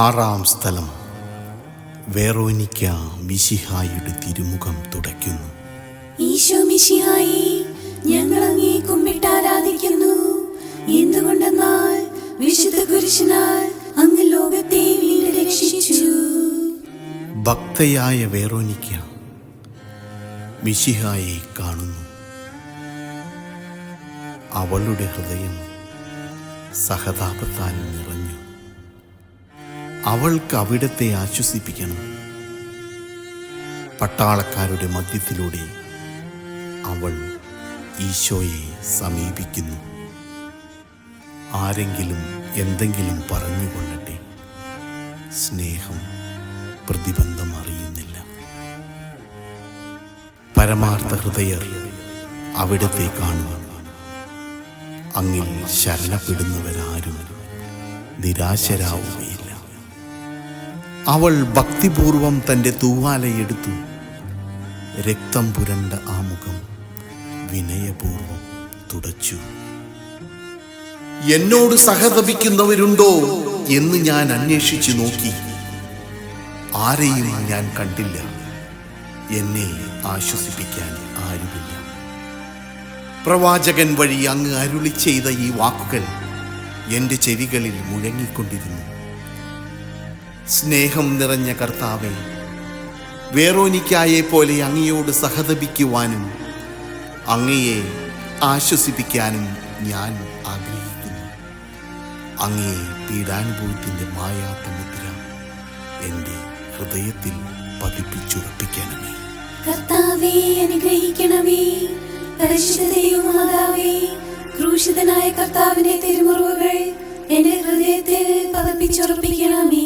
ആറാം സ്ഥലം. വെറോനിക്ക മിശിഹായുടെ തിരുമുഖം തുടയ്ക്കുന്നു. ഈശോ മിശിഹായേ, ഞങ്ങൾ അങ്ങേ കുമ്പിട്ട് ആരാധിക്കുന്നു. എന്തുകൊണ്ടെന്നാൽ വിശുദ്ധ കുരിശിനാൽ അങ്ങ് ലോകത്തെ വീണ്ടും രക്ഷിച്ചു. ഭക്തയായ വെറോനിക്ക മിശിഹായെ കാണുന്നു. അവളുടെ ഹൃദയം സഹതാപത്താൽ നിറഞ്ഞു. അവൾക്ക് അവിടത്തെ ആശ്വസിപ്പിക്കണം. പട്ടാളക്കാരുടെ മധ്യത്തിലൂടെ അവൾ ഈശോയെ സമീപിക്കുന്നു. ആരെങ്കിലും എന്തെങ്കിലും പറഞ്ഞുകൊള്ളട്ടെ, സ്നേഹം പ്രതിബന്ധം അറിയുന്നില്ല. പരമാർത്ഥ ഹൃദയർ അവിടത്തെ കാണുന്നു. അങ്ങിൽ ശരണപ്പെടുന്നവരാരും നിരാശരാവുകയില്ല. അവൾ ഭക്തിപൂർവം തൻ്റെ തൂവാലയെടുത്തു. രക്തം പുരണ്ട ആ മുഖം വിനയപൂർവം തുടച്ചു. എന്നോട് സഹതപിക്കുന്നവരുണ്ടോ എന്ന് ഞാൻ അന്വേഷിച്ചു നോക്കി. ആരെയും ഞാൻ കണ്ടില്ല. എന്നെ ആശ്വസിപ്പിക്കാൻ ആരുമില്ല. പ്രവാചകൻ വഴി അങ്ങ് അരുളി ചെയ്ത ഈ വാക്കുകൾ എൻ്റെ ചെവികളിൽ മുഴങ്ങിക്കൊണ്ടിരുന്നു. സ്നേഹം നിറഞ്ഞ കർത്താവേ, വെറോനിക്കായെ പോലെ അങ്ങയോട് സഹതപിക്കുവാനും അങ്ങയെ ആശ്വസിപ്പിക്കാനും ഞാൻ ആഗ്രഹിക്കുന്നു. അങ്ങേ പീഡാനുഭവത്തിൻ്റെ മായാത്ത മുദ്ര എൻ്റെ ഹൃദയത്തിൽ പതിപ്പിച്ചുറപ്പിക്കണമേ. കർത്താവേ, അനുഗ്രഹിക്കണമേ. പരിശുദ്ധ ദൈവമാതാവേ, ക്രൂശിതനായ കർത്താവിന്റെ തിരുമുറിവുകൾ എന്റെ ഹൃദയത്തിൽ പതിപ്പിച്ചുറപ്പിക്കണമേ.